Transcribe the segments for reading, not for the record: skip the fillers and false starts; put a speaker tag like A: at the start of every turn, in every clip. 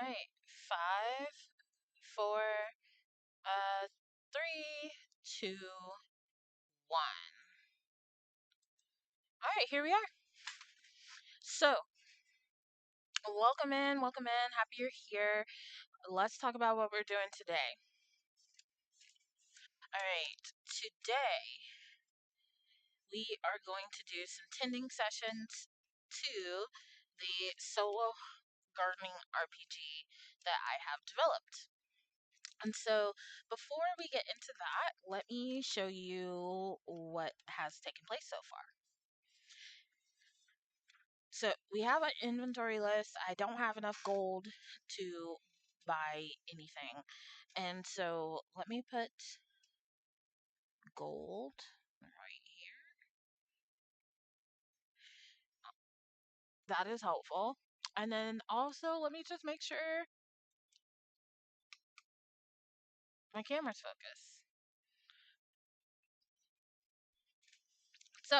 A: right. Five, four, three, two, one. All right, here we are. So, welcome in, welcome in. Happy you're here. Let's talk about what we're doing today. All right, today we are going to do some tending sessions to the solo gardening RPG that I have developed. And so, before we get into that, let me show you what has taken place so far. So we have an inventory list. I don't have enough gold to buy anything. And so let me put gold right here. That is helpful. And then also let me just make sure my camera's focused. So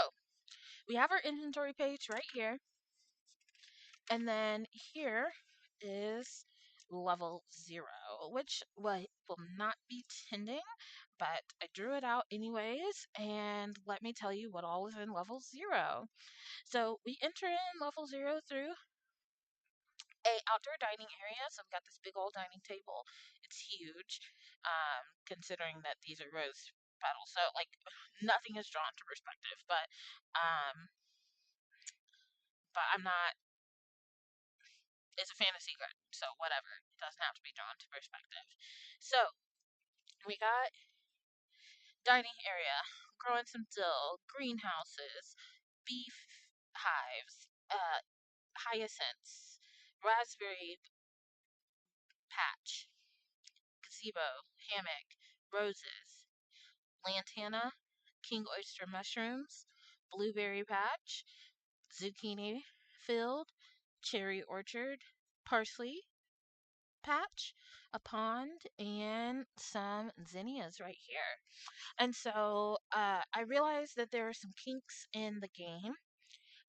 A: we have our inventory page right here. And then here is level 0, which will not be tending, but I drew it out anyways. And let me tell you what all is in level 0. So we enter in level 0 through a outdoor dining area. So I've got this big old dining table. It's huge, considering that these are rose petals. So like nothing is drawn to perspective, um, but I'm not. It's a fantasy garden, so whatever. It doesn't have to be drawn to perspective. So we got dining area, growing some dill, greenhouses, beef hives, hyacinths, raspberry patch, gazebo, hammock, roses, lantana, king oyster mushrooms, blueberry patch, zucchini field, cherry orchard, parsley patch, a pond, and some zinnias right here. And so I realized that there are some kinks in the game.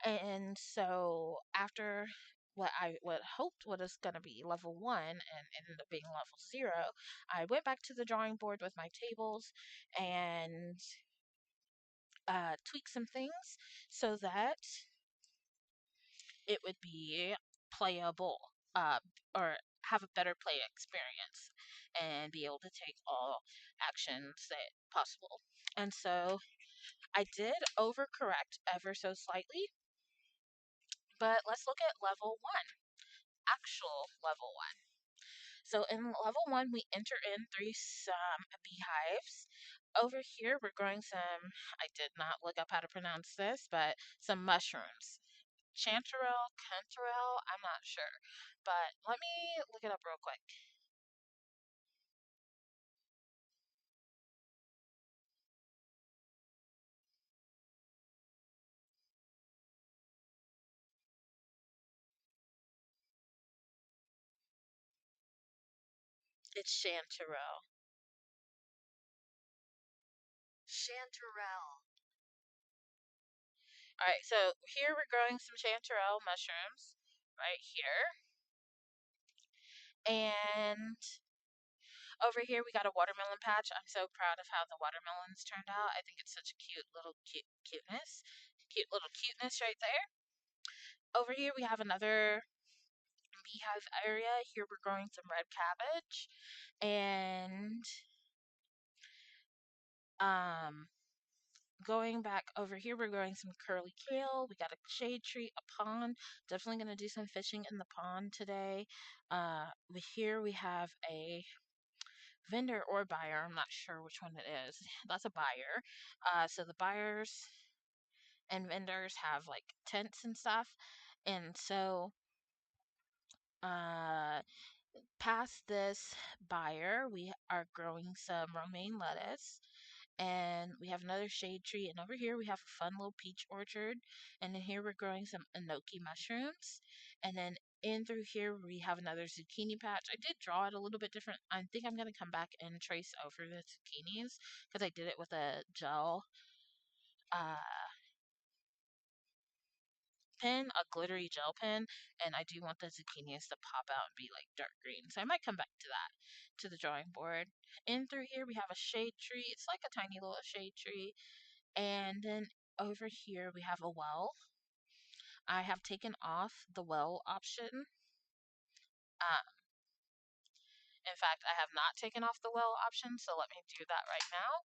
A: And so after what hoped was going to be level 1 and ended up being level 0, I went back to the drawing board with my tables and tweaked some things so that it would be playable, or have a better play experience and be able to take all actions that possible. And so I did overcorrect ever so slightly, but let's look at level 1, actual level 1. So in level 1, we enter in through some beehives. Over here, we're growing some, I did not look up how to pronounce this, but some mushrooms. Chanterelle, Canterelle, I'm not sure. But let me look it up real quick. It's Chanterelle. Chanterelle. All right, so here we're growing some chanterelle mushrooms right here. And over here we got a watermelon patch. I'm so proud of how the watermelons turned out. I think it's such a cute little cuteness. Cute little cuteness right there. Over here we have another beehive area. Here we're growing some red cabbage. And um going back over here, we're growing some curly kale. We got a shade tree, a pond. Definitely going to do some fishing in the pond today. Here we have a vendor or buyer. I'm not sure which one it is. That's a buyer. So the buyers and vendors have like tents and stuff. And so, uh, past this buyer, we are growing some romaine lettuce, and we have another shade tree, and over here we have a fun little peach orchard, and then here we're growing some enoki mushrooms, and then in through here we have another zucchini patch. I did draw it a little bit different. I think I'm going to come back and trace over the zucchinis because I did it with a gel, uh pen, a glittery gel pen, and I do want the zucchinis to pop out and be like dark green. So I might come back to that, to the drawing board. In through here, we have a shade tree. It's like a tiny little shade tree. And then over here, we have a well. I have taken off the well option. Uh, in fact, I have not taken off the well option, so let me do that right now.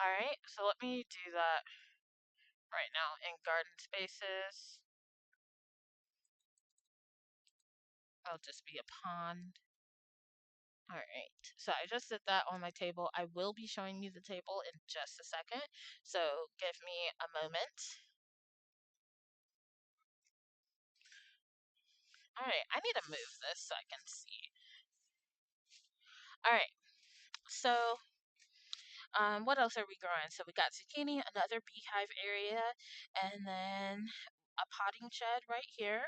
A: Alright, so let me do that right now in garden spaces. I'll just be a pond. Alright, so I just did that on my table. I will be showing you the table in just a second, so give me a moment. Alright, I need to move this so I can see. Alright, so what else are we growing? So we got zucchini, another beehive area, and then a potting shed right here.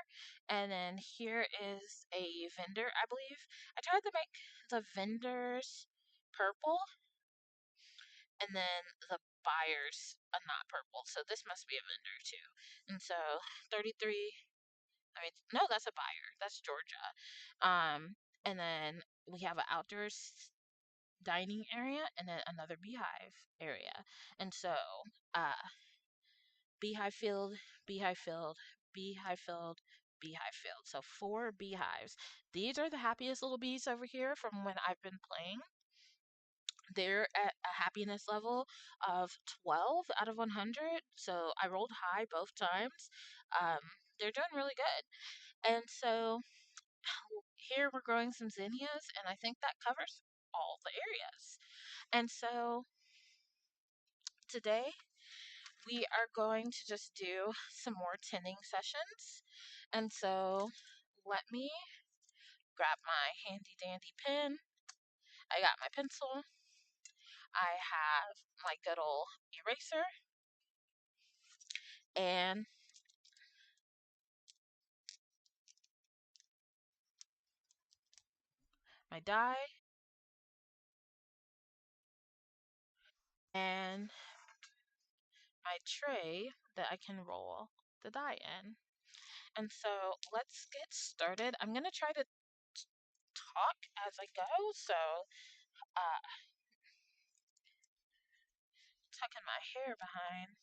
A: And then here is a vendor, I believe. I tried to make the vendors purple, and then the buyers are not purple. So this must be a vendor too. And so 33, I mean, no, that's a buyer. That's Georgia. And then we have an outdoors dining area and then another beehive area. And so, uh, beehive field, beehive field, beehive field, beehive field. So four beehives. These are the happiest little bees over here from when I've been playing. They're at a happiness level of 12 out of 100. So I rolled high both times. Um, they're doing really good. And so here we're growing some zinnias, and I think that covers all the areas. And so today we are going to just do some more tinning sessions. And so let me grab my handy dandy pen. I got my pencil. I have my good old eraser and my die and my tray that I can roll the die in. And so let's get started. I'm going to try to talk as I go. So, uh, tucking my hair behind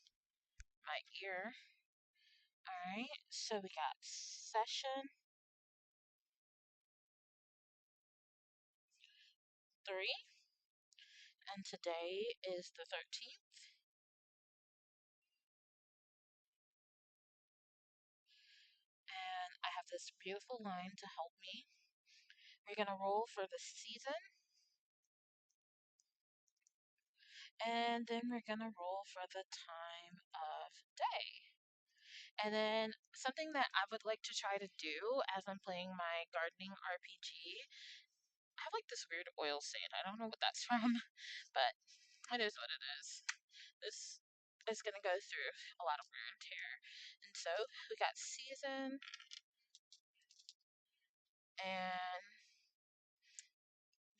A: my ear. Alright, so we got session 3, and today is the 13th. And I have this beautiful line to help me. We're going to roll for the season, and then we're going to roll for the time of day. And then something that I would like to try to do as I'm playing my gardening RPG, I have like this weird oil stain. I don't know what that's from, but it is what it is. This is going to go through a lot of wear and tear. And so we got season, and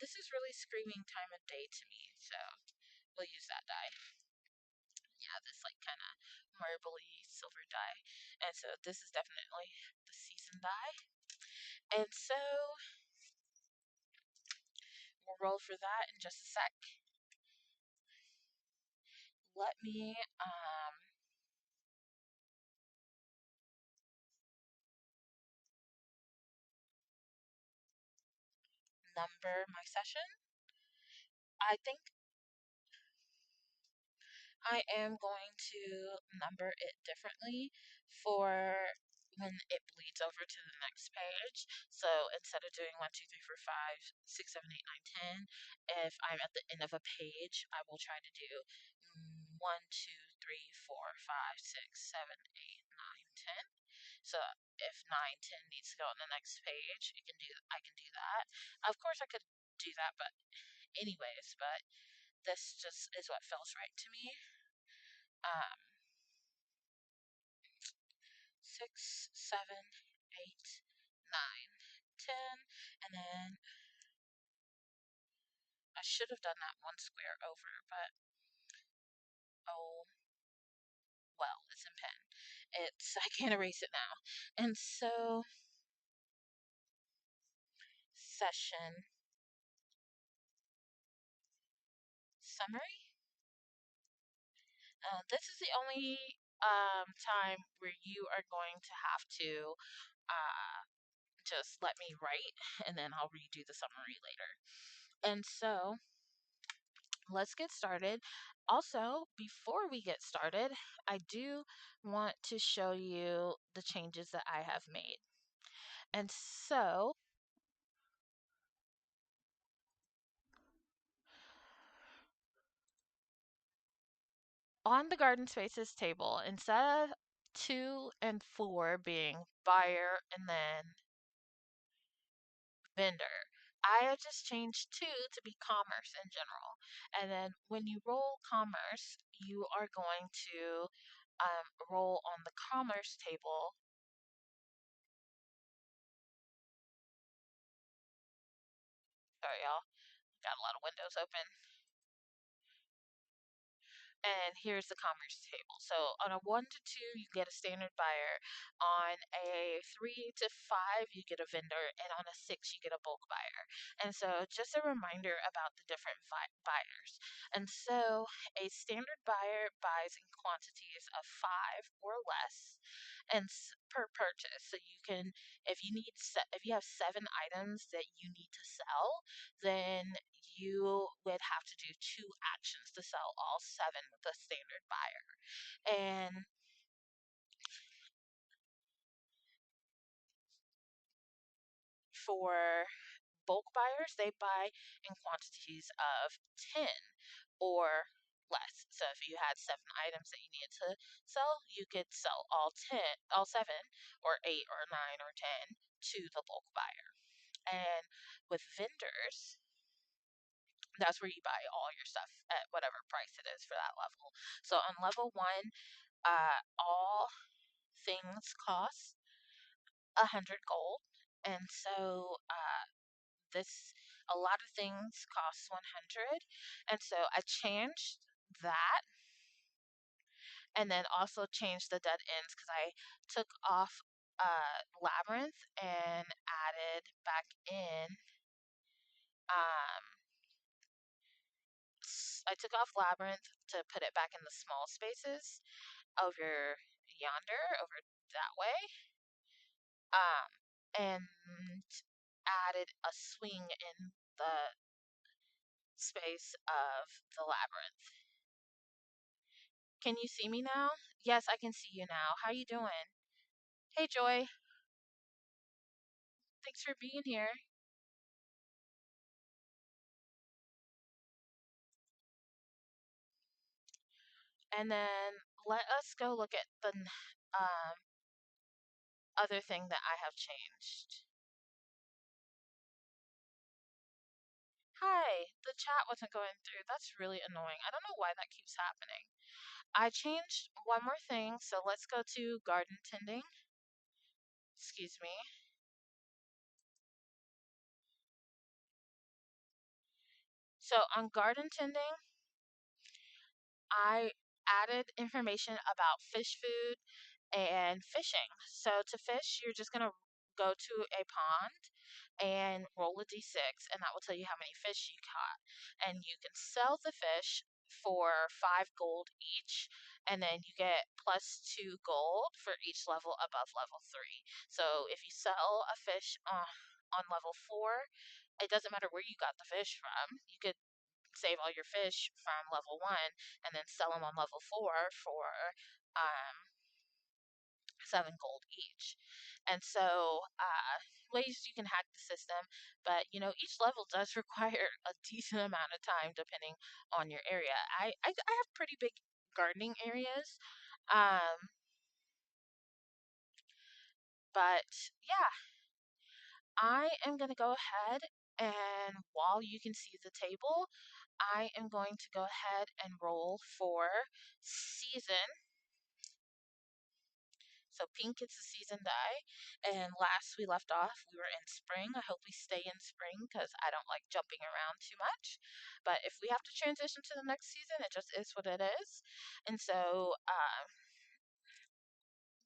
A: this is really screaming time of day to me, so we'll use that die. Yeah, this like kind of marbly silver dye. And so this is definitely the season dye. And so we'll roll for that in just a sec. Let me number my session. I think I am going to number it differently for when it bleeds over to the next page. So instead of doing 1, 2, 3, 4, 5, 6, 7, 8, 9, 10, if I'm at the end of a page, I will try to do 1, 2, 3, 4, 5, 6, 7, 8, 9, 10. So if 9, 10 needs to go on the next page, I can do that. Of course I could do that, but anyways, but this just is what feels right to me. Um, 6, 7, 8, 9, 10, and then I should have done that one square over, but oh well, it's in pen. It's I can't erase it now. And so session summary. This is the only time where you are going to have to uh, just let me write, and then I'll redo the summary later. And so let's get started. Also, before we get started, I do want to show you the changes that I have made. And so on the garden spaces table, instead of 2 and 4 being buyer and then vendor, I have just changed 2 to be commerce in general. And then when you roll commerce, you are going to roll on the commerce table. Sorry, y'all, got a lot of windows open. And here's the commerce table. So on a 1 to 2, you get a standard buyer. On a 3 to 5, you get a vendor, and on a 6, you get a bulk buyer. And so just a reminder about the different buyers. And so a standard buyer buys in quantities of 5 or less, and per purchase. So you can, if you have 7 items that you need to sell, then you would have to do 2 actions to sell all 7 with a standard buyer. And for bulk buyers, they buy in quantities of 10 or less. So if you had 7 items that you needed to sell, you could sell all 10, all 7, or 8, or 9, or 10 to the bulk buyer. And with vendors, that's where you buy all your stuff at whatever price it is for that level. So on level 1, all things cost 100 gold, and so this a lot of things cost 100, and so I changed that, and then also changed the dead ends because I took off labyrinth and added back in. Um, I took off labyrinth to put it back in the small spaces over yonder, over that way. And added a swing in the space of the labyrinth. Can you see me now? Yes, I can see you now. How you doing? Hey, Joy. Thanks for being here. And then let us go look at the other thing that I have changed. Hi, the chat wasn't going through. That's really annoying. I don't know why that keeps happening. I changed one more thing, so let's go to garden tending. Excuse me. So on garden tending, I added information about fish food and fishing. So to fish, you're just going to go to a pond and roll a d6, and that will tell you how many fish you caught. And you can sell the fish for 5 gold each, and then you get +2 gold for each level above level 3. So if you sell a fish on level 4, it doesn't matter where you got the fish from. You could save all your fish from level 1 and then sell them on level 4 for um, 7 gold each. And so, ways you can hack the system, but each level does require a decent amount of time depending on your area. I have pretty big gardening areas, um, but yeah, I am going to go ahead, and while you can see the table, I am going to go ahead and roll for season. So pink is the season dye. And last we left off, we were in spring. I hope we stay in spring because I don't like jumping around too much. But if we have to transition to the next season, it just is what it is. And so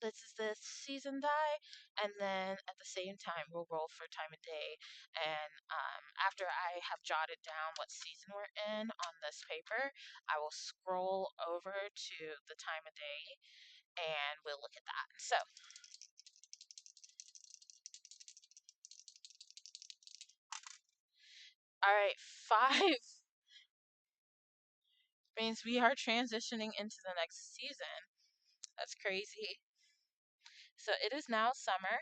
A: this is the season dye, and then at the same time we'll roll for time of day. And after I have jotted down what season we're in on this paper, I will scroll over to the time of day and we'll look at that. So, all right, 5 means we are transitioning into the next season. That's crazy. So it is now summer,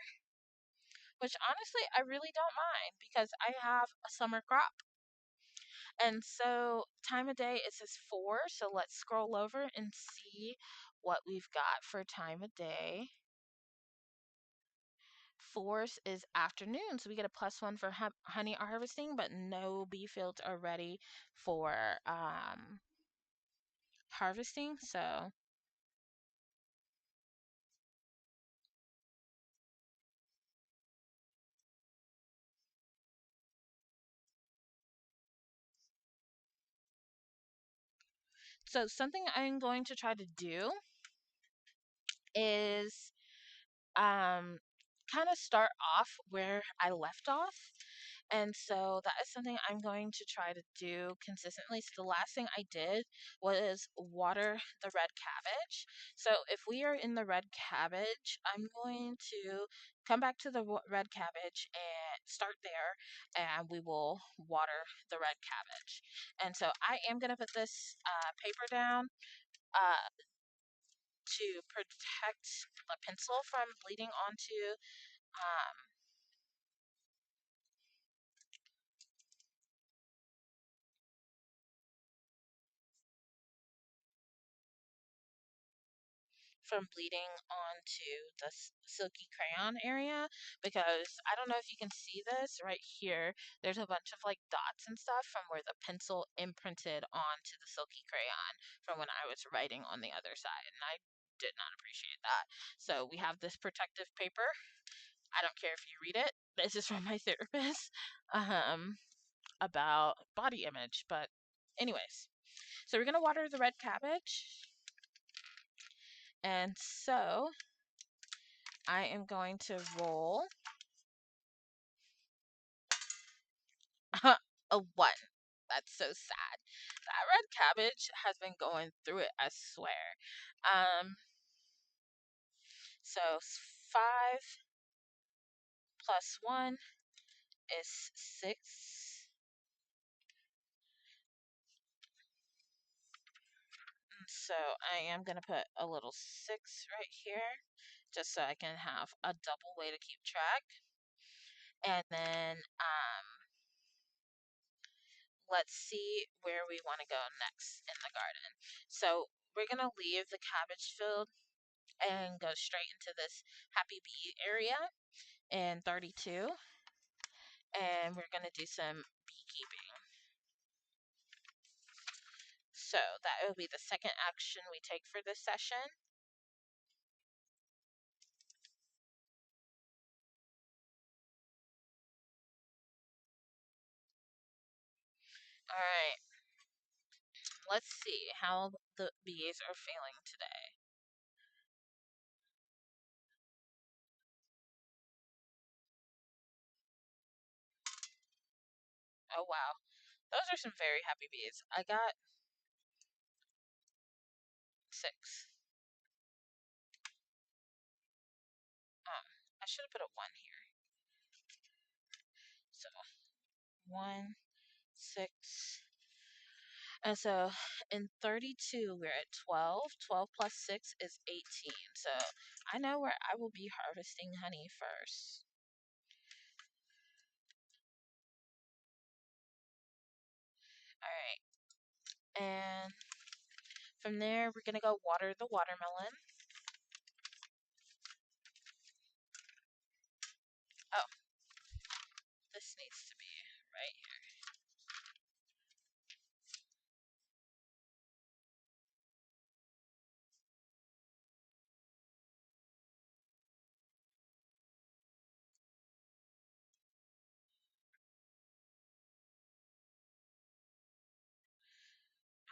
A: which honestly I really don't mind because I have a summer crop. And so time of day, it says 4. So let's scroll over and see what we've got for time of day. 4th is afternoon. So we get a +1 for honey harvesting, but no bee fields are ready for harvesting. So something I'm going to try to do is kind of start off where I left off. And so that is something I'm going to try to do consistently. So the last thing I did was water the red cabbage. So if we are in the red cabbage, I'm going to come back to the red cabbage and start there, and we will water the red cabbage. And so I am going to put this paper down uh, to protect the pencil from bleeding onto um, the silky crayon area, because I don't know if you can see this right here. There's a bunch of like dots and stuff from where the pencil imprinted onto the silky crayon from when I was writing on the other side, and I did not appreciate that. So we have this protective paper. I don't care if you read it. This is from my therapist about body image, but anyways. So we're gonna water the red cabbage. And so I am going to roll a 1. That's so sad. That red cabbage has been going through it, I swear. So 5 plus 1 is 6. And so I am going to put a little 6 right here just so I can have a double way to keep track. And then let's see where we want to go next in the garden. So we're going to leave the cabbage field and go straight into this happy bee area in 32. And we're going to do some beekeeping. So that will be the second action we take for this session. All right. Let's see how the bees are feeling today. Oh, wow. Those are some very happy bees. I got 6. I should have put a 1 here. So 1, 6. And so in 32, we're at 12. 12 plus 6 is 18. So I know where I will be harvesting honey first. All right. And from there, we're going to go water the watermelon. Oh, this needs to be right here.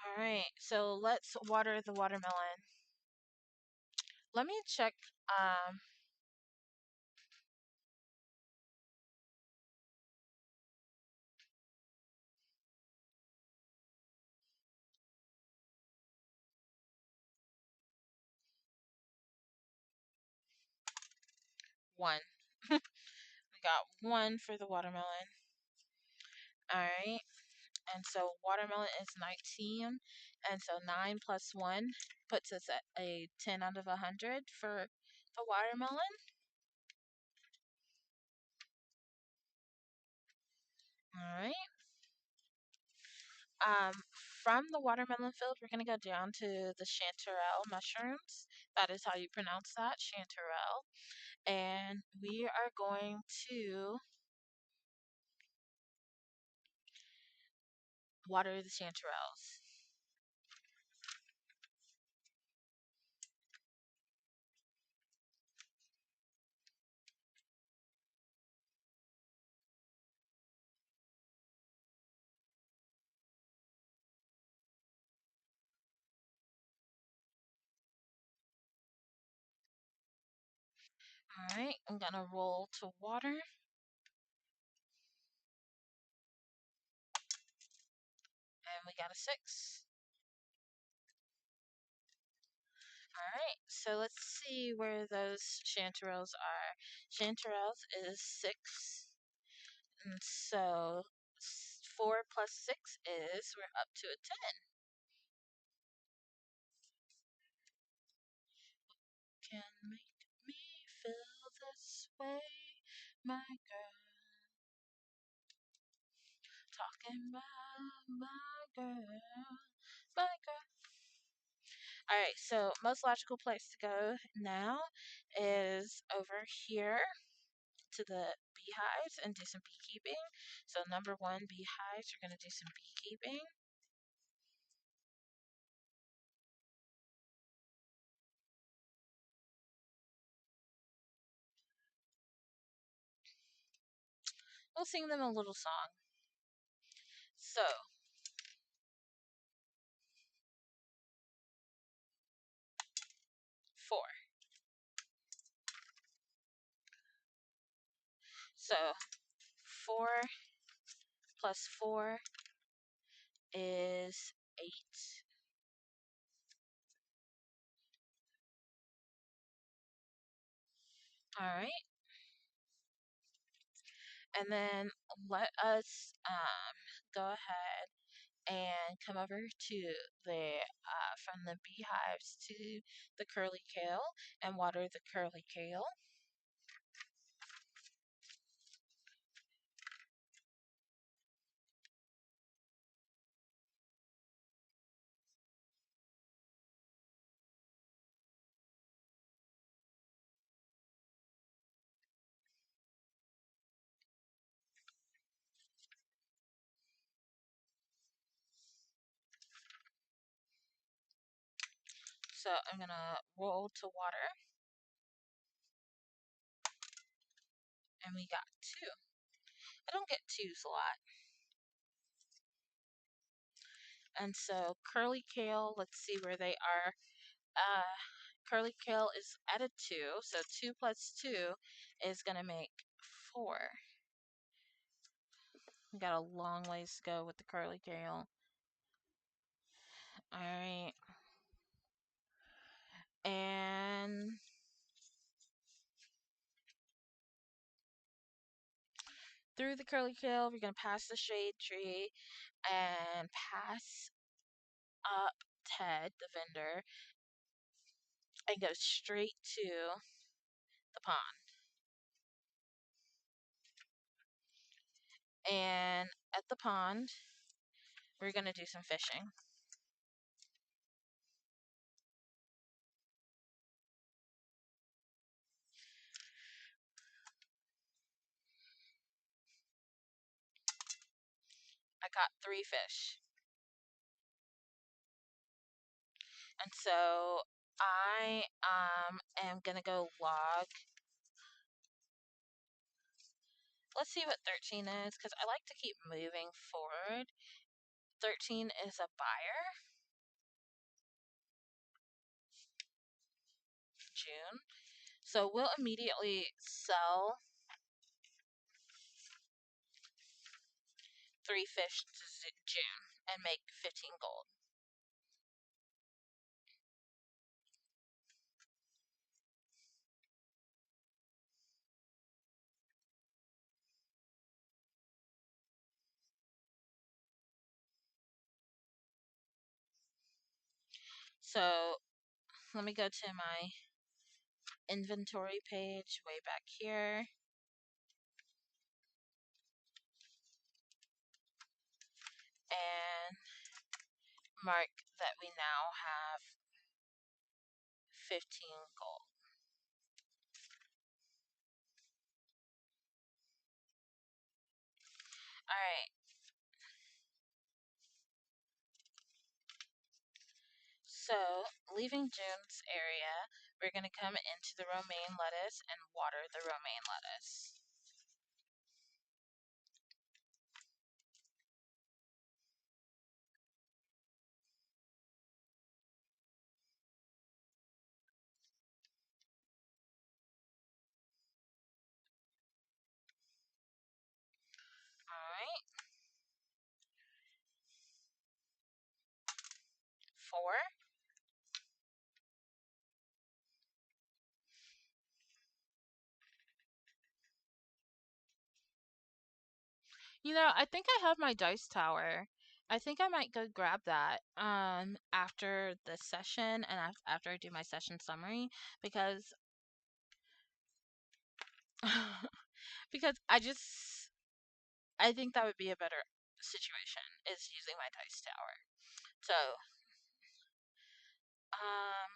A: All right, so let's water the watermelon. Let me check. Um, one. We got one for the watermelon. All right, and so watermelon is 19, and so 9 plus 1 puts us at a 10 out of 100 for the watermelon. All right. Um, from the watermelon field, we're going to go down to the chanterelle mushrooms. That is how you pronounce that, chanterelle. And we are going to water the chanterelles. All right, I'm going to roll to water, and we got a 6. All right, so let's see where those chanterelles are. Chanterelles is 6, and so 4 plus 6 is we're up to a 10. Can make me feel this way, my girl. Talking about my girl, my girl. All right, so most logical place to go now is over here to the beehives and do some beekeeping. So number 1, beehives, we're gonna do some beekeeping. We'll sing them a little song. So 4. So 4 plus 4 is 8. All right. And then let us go ahead and come over to the from the beehives to the curly kale and water the curly kale. So I'm gonna roll to water, and we got 2. I don't get 2s a lot. And so curly kale, let's see where they are. Uh, curly kale is at a 2, so 2 plus 2 is gonna make 4. We got a long ways to go with the curly kale. All right. And through the curly kale, we're gonna pass the shade tree and pass up Ted, the vendor, and go straight to the pond. And at the pond, we're gonna do some fishing. I caught 3 fish. And so I am gonna go log. Let's see what 13 is, because I like to keep moving forward. 13 is a buyer. June. So we'll immediately sell 3 fish to June and make 15 gold. So let me go to my inventory page way back here and mark that we now have 15 gold. Alright, so leaving June's area, we're going to come into the romaine lettuce and water the romaine lettuce. Alright, 4. I think I have my dice tower. I think I might go grab that after the session and after I do my session summary because because I think that would be a better situation is using my dice tower. So, um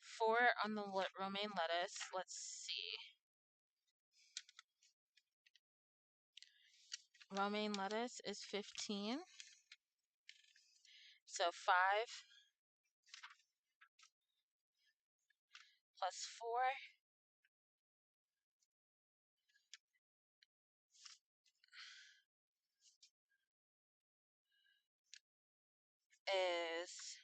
A: 4 on the romaine lettuce. Let's see. Romaine lettuce is 15. So 5 plus 4 is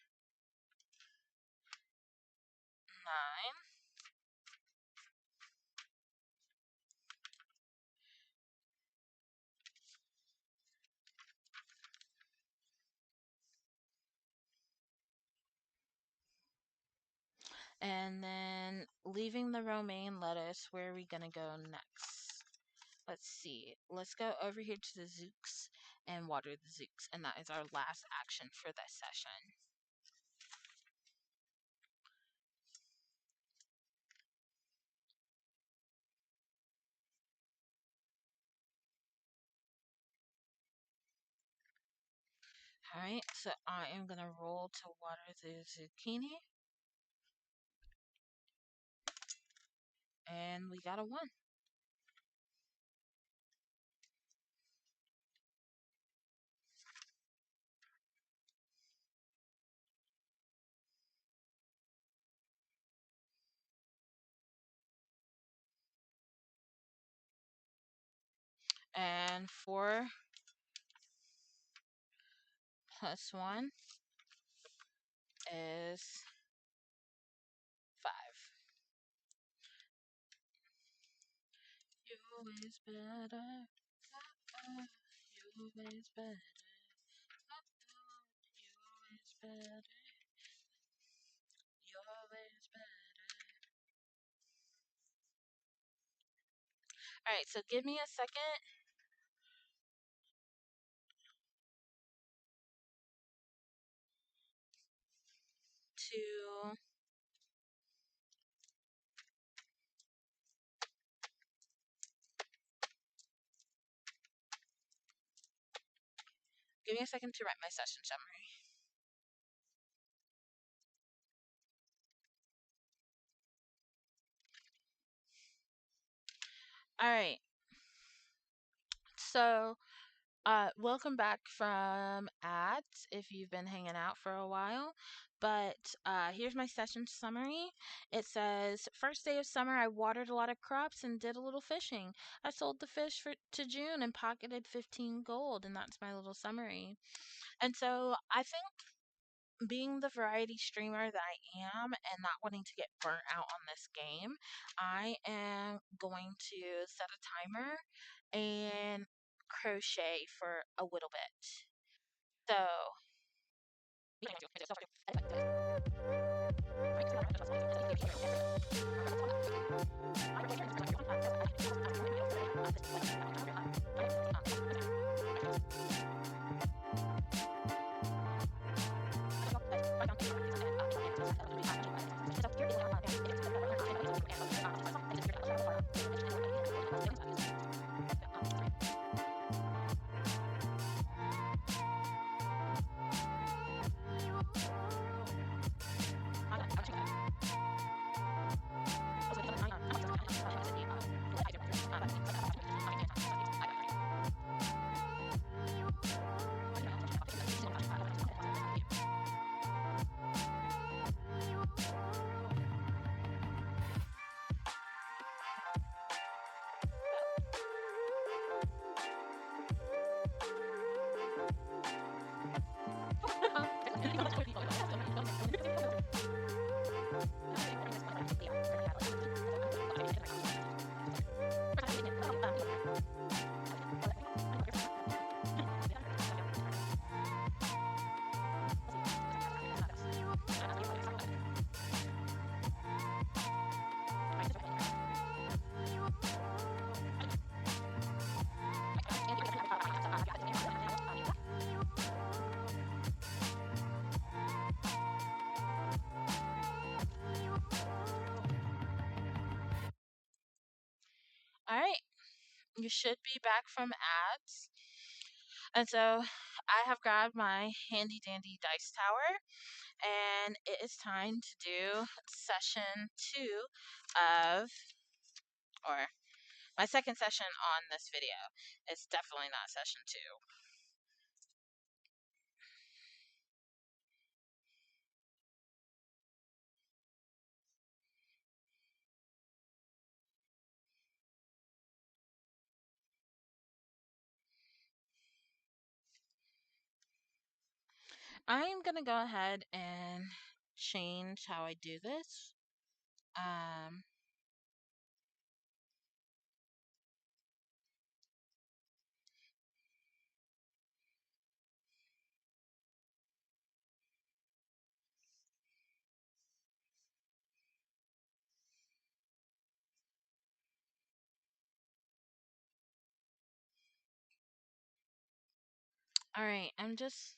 A: 9. And then leaving the romaine lettuce, where are we going to go next? Let's see. Let's go over here to the zooks and water the zooks. And that is our last action for this session. Alright, so I am going to roll to water the zucchini. And we got a 1. And 4 plus 1 is 5. You always better. You always better. You always better. You always better. Alright, so give me a second to write my session summary. Alright, so welcome back from ads if you've been hanging out for a while. But here's my session summary. It says, first day of summer, I watered a lot of crops and did a little fishing. I sold the fish to June and pocketed 15 gold, and that's my little summary. And so I think being the variety streamer that I am and not wanting to get burnt out on this game, I am going to set a timer and crochet for a little bit. So, all right, you should be back from ads. And so I have grabbed my handy dandy dice tower, and it is time to do session two of, or my second session on this video. It's definitely not session two. I'm gonna go ahead and change how I do this. Um, all right, I'm just.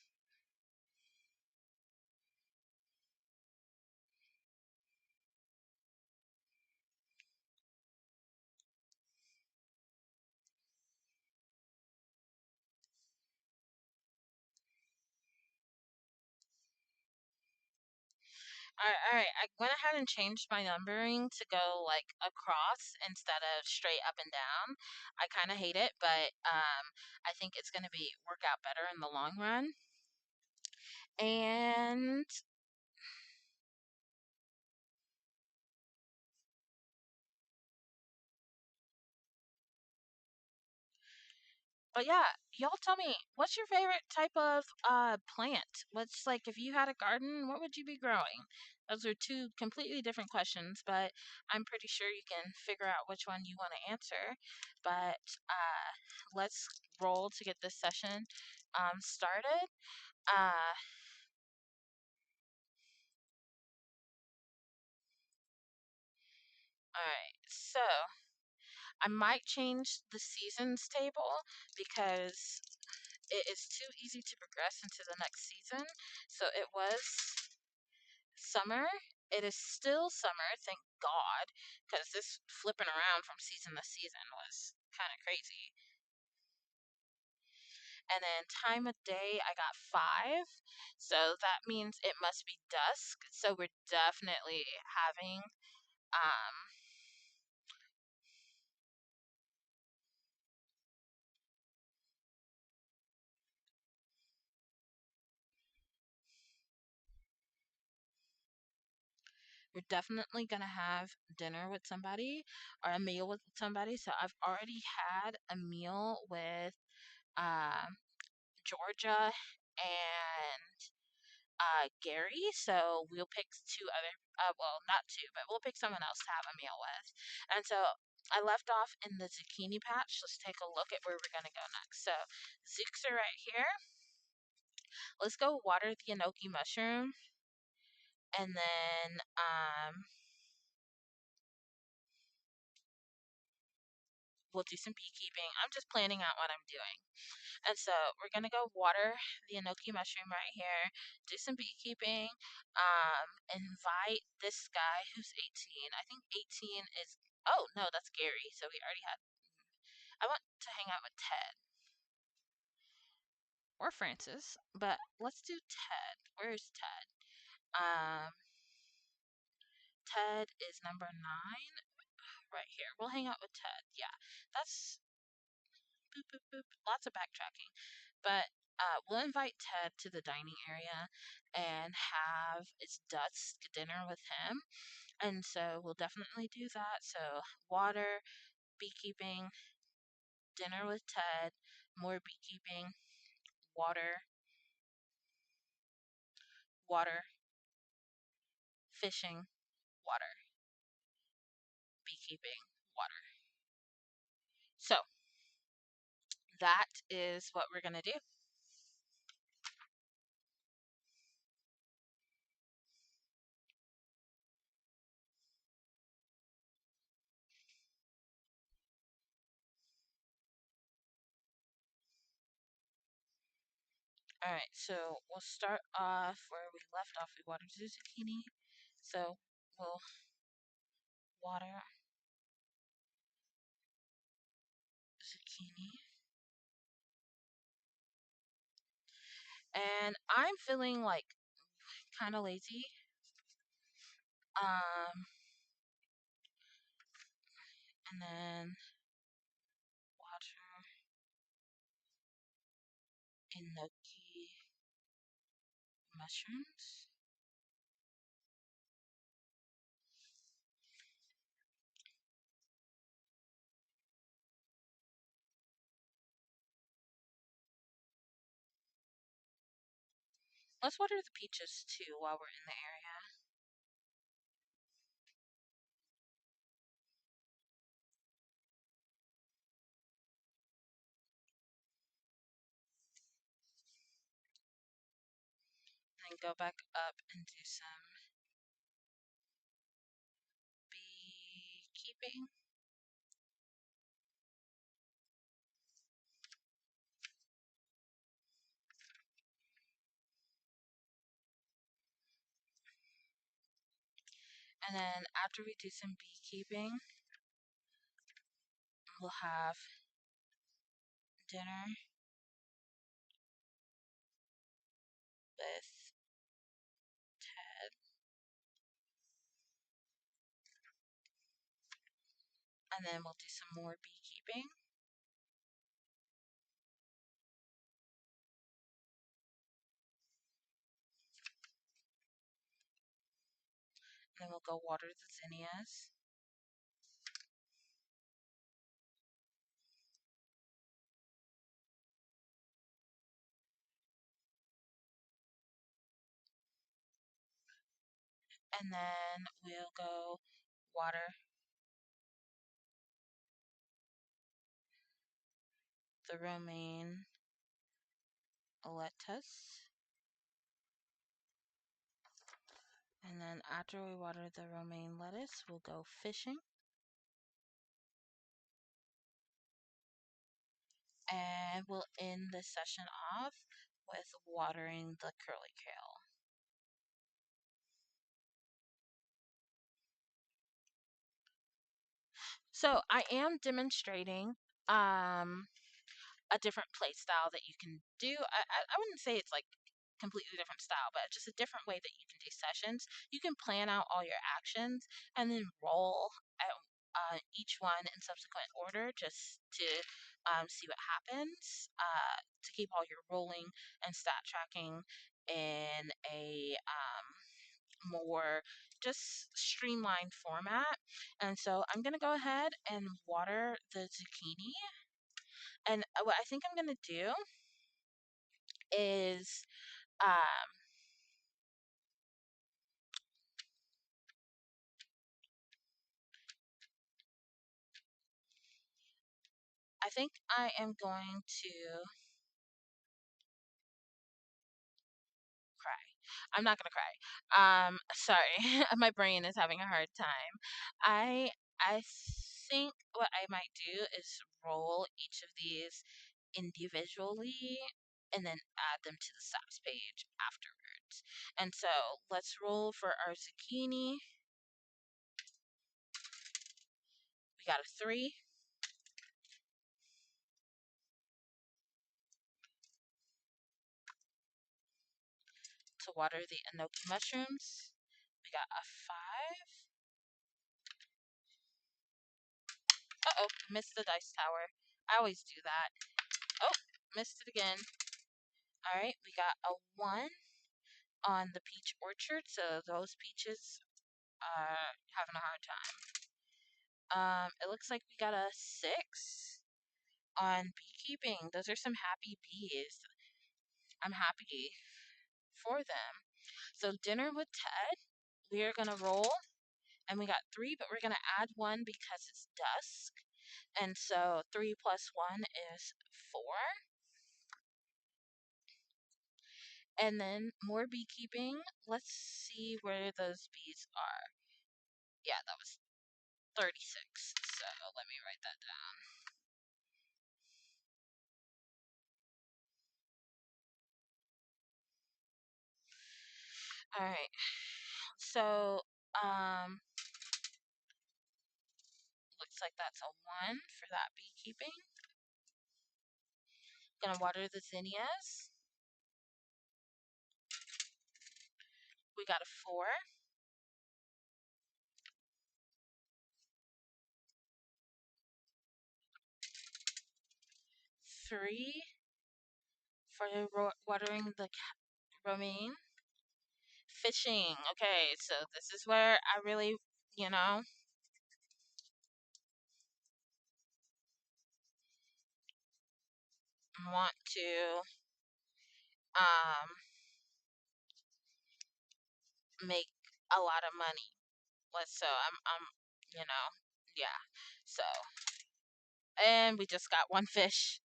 A: All right, I went ahead and changed my numbering to go like across instead of straight up and down. I kind of hate it, but I think it's gonna be work out better in the long run. And but yeah, y'all tell me, what's your favorite type of plant? What's like if you had a garden, what would you be growing? Those are two completely different questions, but I'm pretty sure you can figure out which one you want to answer. But let's roll to get this session started. Uh, all right, so I might change the seasons table because it is too easy to progress into the next season. So it was summer. It is still summer, thank God, because this flipping around from season to season was kind of crazy. And then time of day, I got 5. So that means it must be dusk. So having, um, we're definitely gonna have dinner with somebody or a meal with somebody. So I've already had a meal with um, Georgia and Gary, so we'll pick two other, well, not two, but we'll pick someone else to have a meal with. And so I left off in the zucchini patch. Let's take a look at where we're going to go next. So zooks are right here. Let's go water the enoki mushroom, and then we'll do some beekeeping. I'm just planning out what I'm doing. And so we're gonna go water the enoki mushroom right here, do some beekeeping, invite this guy who's 18. I think 18 is, oh no, that's Gary. So we already had, I want to hang out with Ted or Francis, but let's do Ted. Where's Ted? Um, Ted is number 9 right here. We'll hang out with Ted. Yeah, that's boop, boop, boop. Lots of backtracking. But we'll invite Ted to the dining area and have its dusk dinner with him. And so we'll definitely do that. So water, beekeeping, dinner with Ted, more beekeeping, water, water, fishing, water, beekeeping, water. So that is what we're going to do. Alright, so we'll start off where we left off. We watered the zucchini. So we'll water zucchini. And I'm feeling like kind of lazy. Um, and then water enoki mushrooms. Let's water the peaches too while we're in the area. Then go back up and do some beekeeping. And then after we do some beekeeping, we'll have dinner with Ted. And then we'll do some more beekeeping. And then we'll go water the zinnias. And then we'll go water the romaine lettuce. And then after we water the romaine lettuce, we'll go fishing. And we'll end this session off with watering the curly kale. So I am demonstrating a different play style that you can do. I wouldn't say it's like completely different style, but just a different way that you can do sessions. You can plan out all your actions and then roll at each one in subsequent order just to see what happens, to keep all your rolling and stat tracking in a more just streamlined format. And so I'm going to go ahead and water the zucchini. And what I think I'm going to do is um, think I am going to cry. I'm not gonna cry. Sorry, my brain is having a hard time. I think what I might do is roll each of these individually and then add them to the stats page afterwards. And so let's roll for our zucchini. We got a 3. To water the enoki mushrooms. We got a 5. Uh-oh, missed the dice tower. I always do that. Oh, missed it again. Alright, we got a 1 on the peach orchard, so those peaches are having a hard time. It looks like we got a 6 on beekeeping. Those are some happy bees. I'm happy for them. So dinner with Ted, we are gonna roll, and we got 3, but we're gonna add 1 because it's dusk. And so 3 plus 1 is 4. And then more beekeeping. Let's see where those bees are. Yeah, that was 36. So let me write that down. All right. So, looks like that's a 1 for that beekeeping. Gonna water the zinnias. We got a 4. 3 for watering the romaine. Fishing. Okay, so this is where I really, you know, want to um make a lot of money. So I'm, yeah. So, and we just got 1 fish.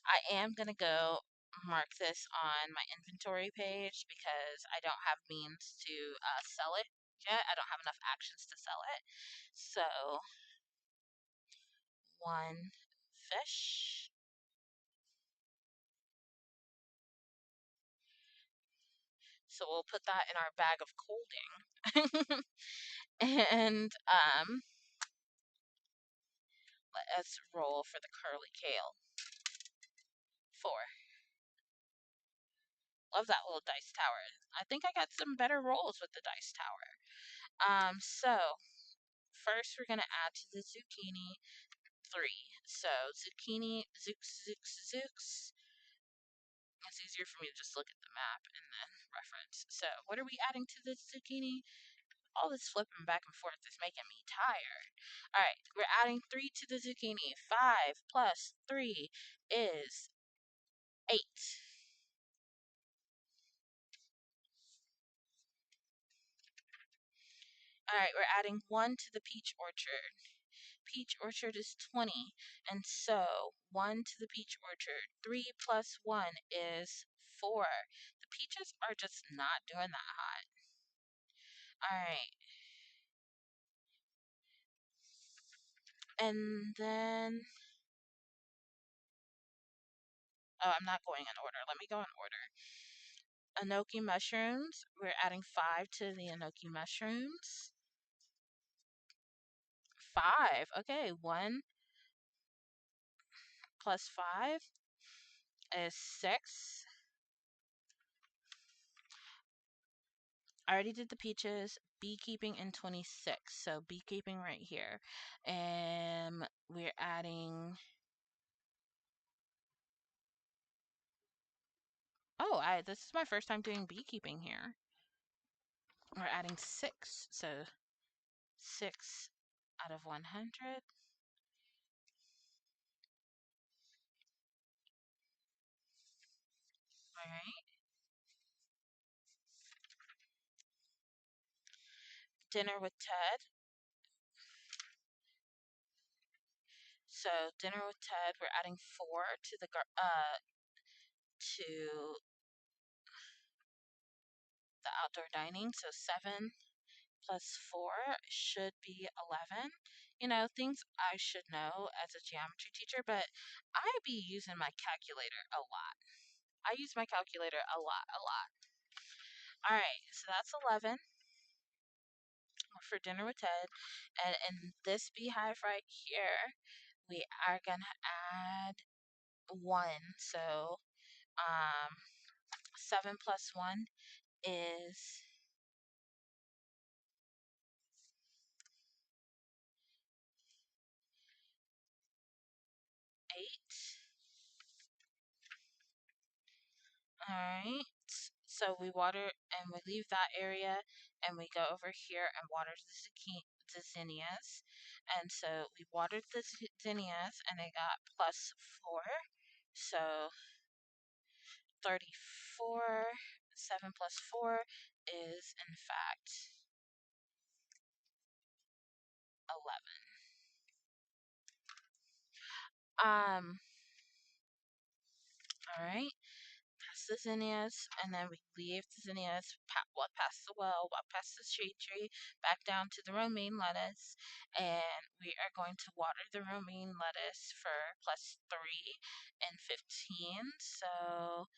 A: I am gonna go mark this on my inventory page because I don't have means to sell it yet. I don't have enough actions to sell it. So 1 fish. So we'll put that in our bag of colding. And let's roll for the curly kale. 4. Love that little dice tower. I think I got some better rolls with the dice tower. So first we're gonna add to the zucchini 3. So zucchini, zooks, zooks, zooks. It's easier for me to just look at the map and then reference. So what are we adding to the zucchini? All this flipping back and forth is making me tired. Alright, we're adding 3 to the zucchini. 5 plus 3 is 8. Alright, we're adding 1 to the peach orchard. Peach orchard is 20. And so 1 to the peach orchard. 3 plus 1 is 4. The peaches are just not doing that hot. Alright. And then, oh, I'm not going in order. Let me go in order. Enoki mushrooms. We're adding 5 to the enoki mushrooms. 5. Okay, 1 plus 5 is 6. I already did the peaches. Beekeeping in 26. So beekeeping right here. And we're adding. Oh, this is my first time doing beekeeping here. We're adding 6. So 6 out of 100. Alright. Dinner with Ted. So dinner with Ted, we're adding 4 to the outdoor dining. So 7 plus 4 should be 11. You know, things I should know as a geometry teacher, but I be using my calculator a lot. I use my calculator a lot, a lot. All right, so that's 11 for dinner with Ted. And in this beehive right here, we are going to add 1. So 7 plus 1 is 8. All right. So we water and we leave that area and we go over here and water the zinnias. And so we watered the zinnias and it got plus 4. So 34. 7 plus 4 is in fact 11. All right. Past the zinnias, and then we leave the zinnias, walk past the well, walk past the shade tree, back down to the romaine lettuce, and we are going to water the romaine lettuce for plus 3 and 15. So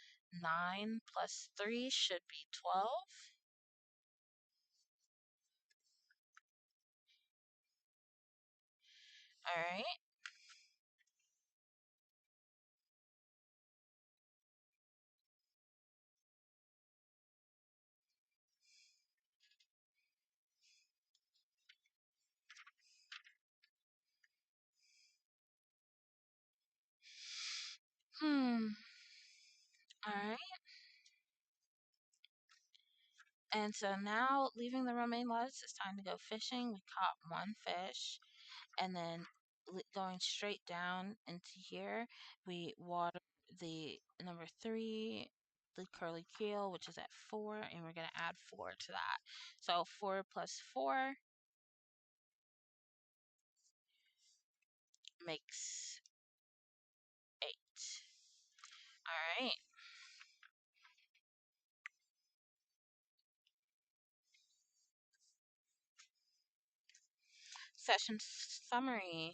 A: 9 plus 3 should be 12. All right. All right. And so now, leaving the romaine lettuce, it's time to go fishing. We caught 1 fish, and then going straight down into here, we water the number 3, the curly keel, which is at 4, and we're going to add 4 to that. So 4 plus 4 makes 8. All right. Session summary.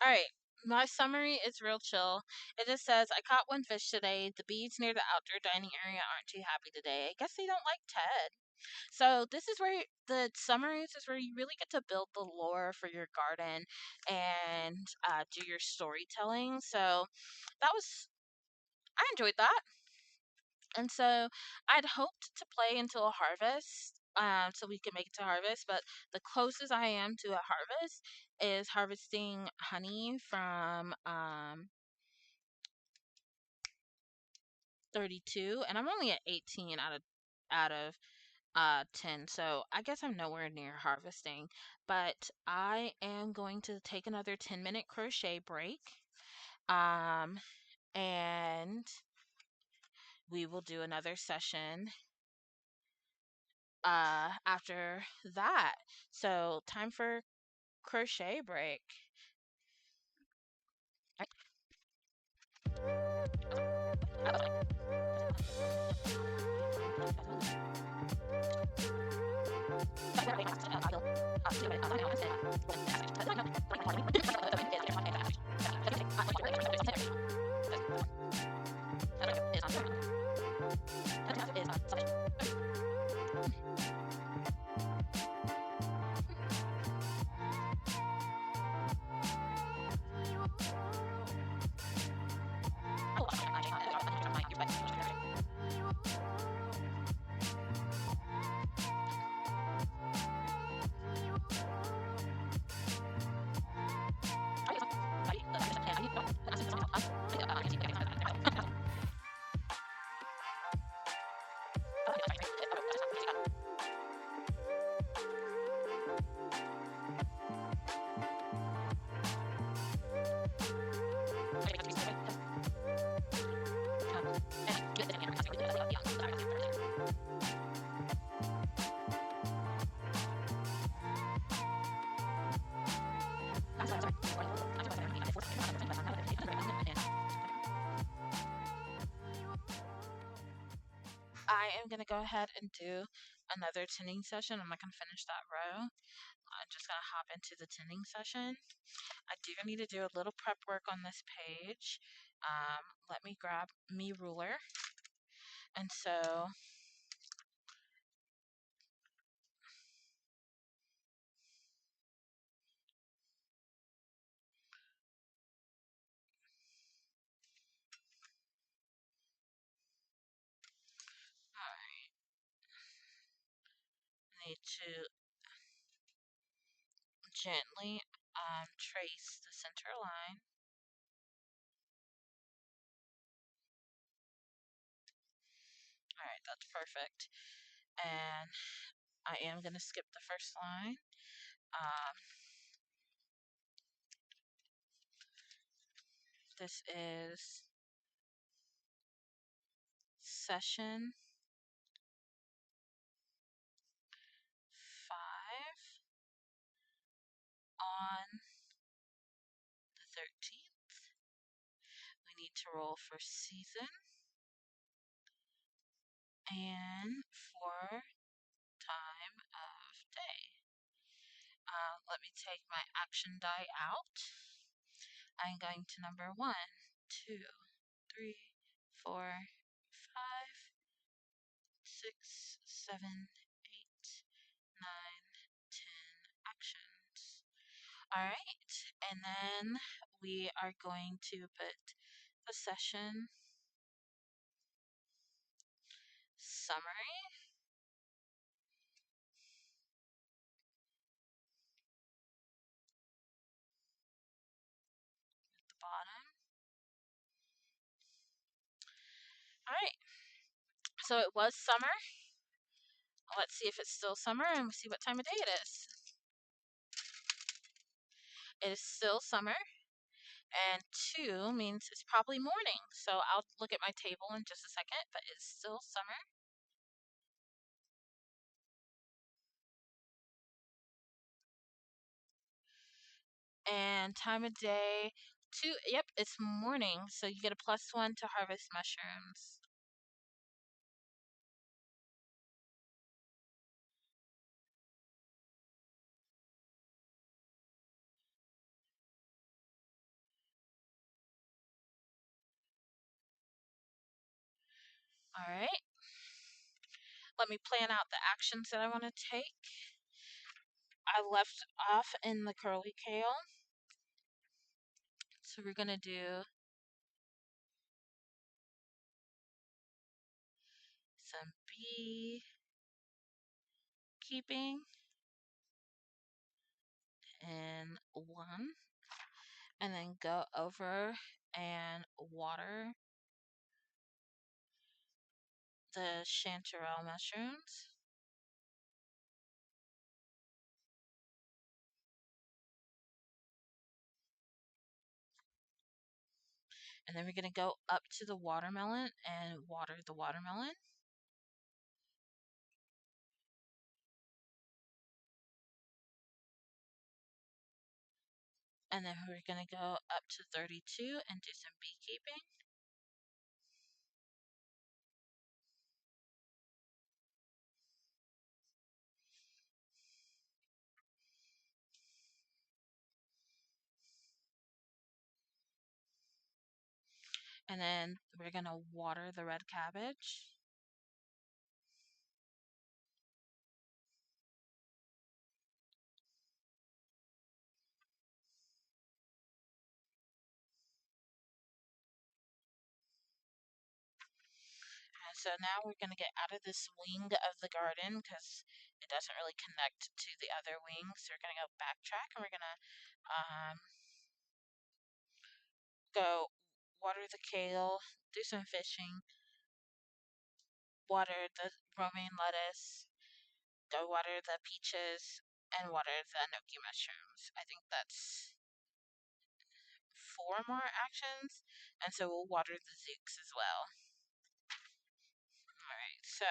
A: All right. My summary is real chill. It just says, I caught 1 fish today. The bees near the outdoor dining area aren't too happy today. I guess they don't like Ted. So this is where the summaries is where you really get to build the lore for your garden and do your storytelling. So that was I enjoyed that, and so I'd hoped to play until a harvest. So we could make it to harvest, but the closest I am to a harvest is harvesting honey from 32, and I'm only at 18 out of out of 10. So I guess I'm nowhere near harvesting, but I am going to take another 10-minute crochet break. Um, and we will do another session after that. So time for crochet break. I am going to go ahead and do another tinning session. I'm not going to finish that row. I'm just going to hop into the tinning session. I do need to do a little prep work on this page. Let me grab me ruler. And so I need to gently trace the center line. All right, that's perfect. And I am going to skip the first line. This is session 5 on the 13th. We need to roll for season and for time of day. Let me take my action die out. I'm going to number 1, 2, 3, 4, 5, 6, 7, 8, 9, 10 actions. Alright, and then we are going to put the session summary at the bottom. Alright, so it was summer. Let's see if it's still summer and see what time of day it is. It is still summer, and 2 means it's probably morning. So I'll look at my table in just a second, but it's still summer. And time of day, 2, yep, it's morning. So you get a +1 to harvest mushrooms. All right. Let me plan out the actions that I want to take. I left off in the curly kale. So we're going to do some bee keeping in 1, and then go over and water the chanterelle mushrooms. And then we're going to go up to the watermelon and water the watermelon. And then we're going to go up to 32 and do some beekeeping. And then we're going to water the red cabbage. And so now we're going to get out of this wing of the garden because it doesn't really connect to the other wings. So we're going to go backtrack and we're going to go water the kale, do some fishing, water the romaine lettuce, go water the peaches, and water the gnocchi mushrooms. I think that's 4 more actions, and so we'll water the zooks as well. Alright, so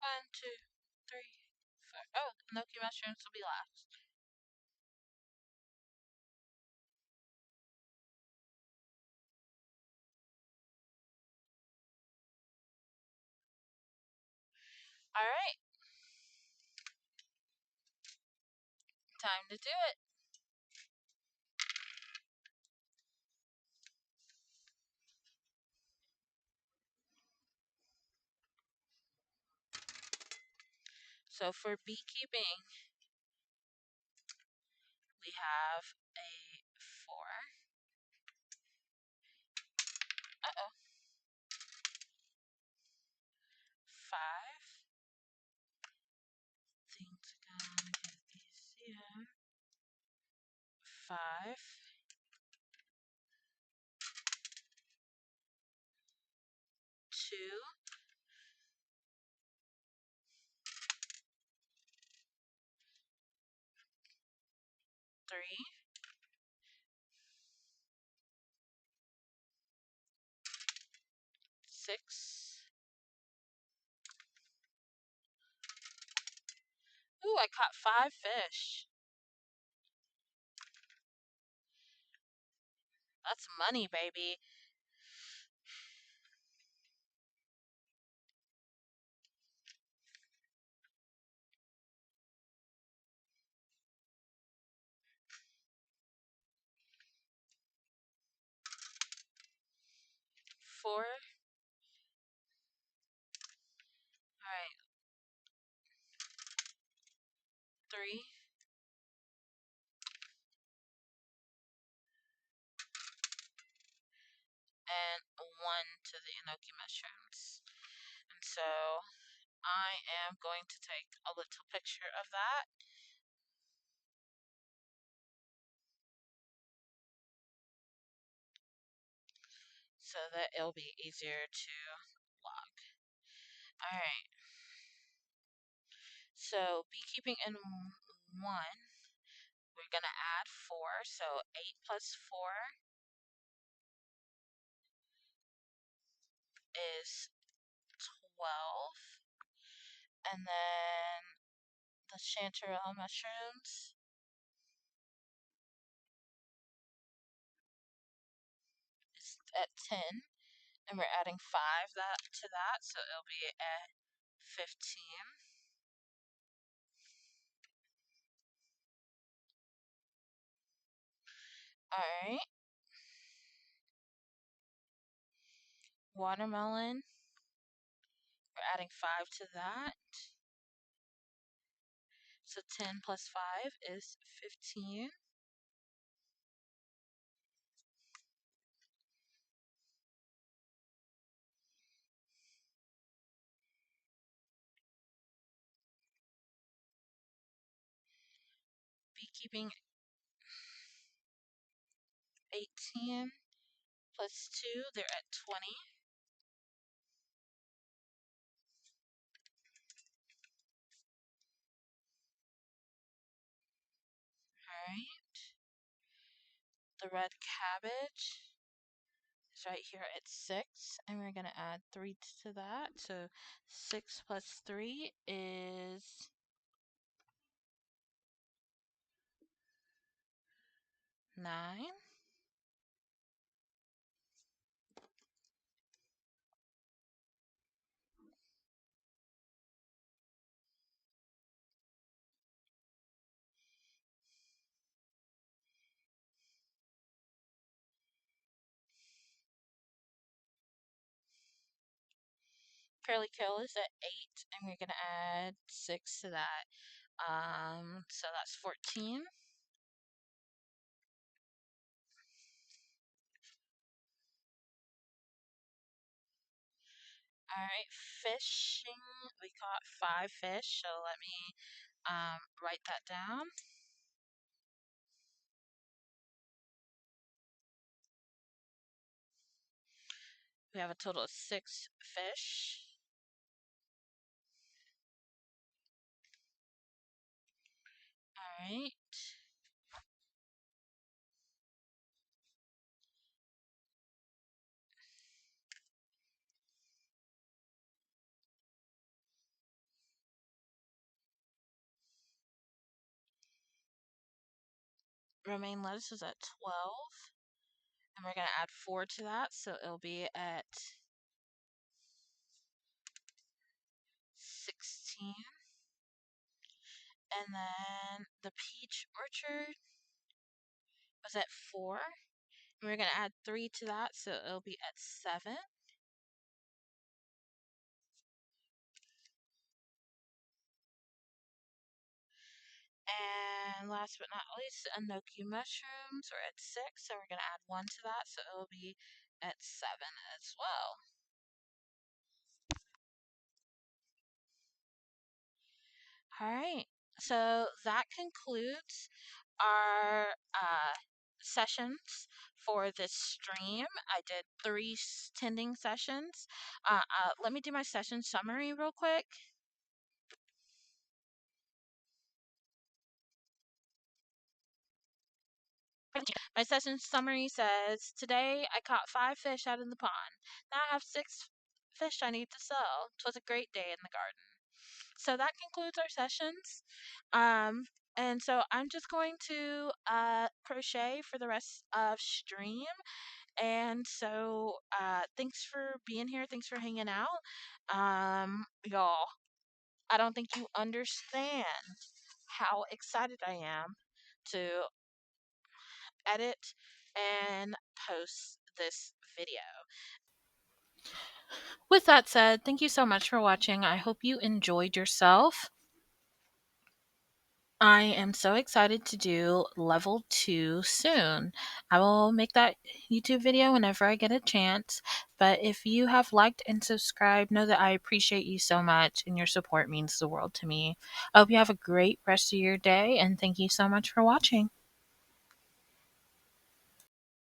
A: 1, 2, 3, 4. Oh, gnocchi mushrooms will be last. Alright, time to do it. So for beekeeping, we have a 4. Uh-oh. 5. Things are gonna get easier. 5. 2. 3. 6. Ooh, I caught 5 fish. That's money, baby. 4. Alright. 3. And 1 to the enoki mushrooms. And so I am going to take a little picture of that. So that it'll be easier to log. Alright. So beekeeping in 1, we're going to add 4. So 8 plus 4 is 12. And then the chanterelle mushrooms is at 10, and we're adding 5 to that, so it'll be at 15. All right, watermelon, we're adding 5 to that. So 10 plus 5 is 15. Beekeeping, 18 plus 2, they're at 20. All right, the red cabbage is right here at 6, and we're going to add 3 to that. So 6 plus 3 is 9. Curly Kill is at 8, and we're going to add 6 to that. So that's 14. All right, fishing, we caught 5 fish, so let me write that down. We have a total of 6 fish. All right. Romaine lettuce is at 12. And we're going to add 4 to that, so it'll be at 16. And then the peach orchard was at 4. And we're going to add 3 to that, so it'll be at 7. And last but not least, the enoki mushrooms are at 6, so we're going to add 1 to that, so it'll be at 7 as well. All right, so that concludes our sessions for this stream. I did 3 tending sessions. Let me do my session summary real quick. My session summary says, today I caught 5 fish out of the pond. Now I have 6 fish I need to sell. 'Twas a great day in the garden. So that concludes our sessions. And so I'm just going to crochet for the rest of stream. And so thanks for being here. Thanks for hanging out. Y'all, I don't think you understand how excited I am to edit and post this video. With that said, thank you so much for watching. I hope you enjoyed yourself. I am so excited to do level 2 soon. I will make that YouTube video whenever I get a chance. But if you have liked and subscribed, know that I appreciate you so much and your support means the world to me. I hope you have a great rest of your day and thank you so much for watching.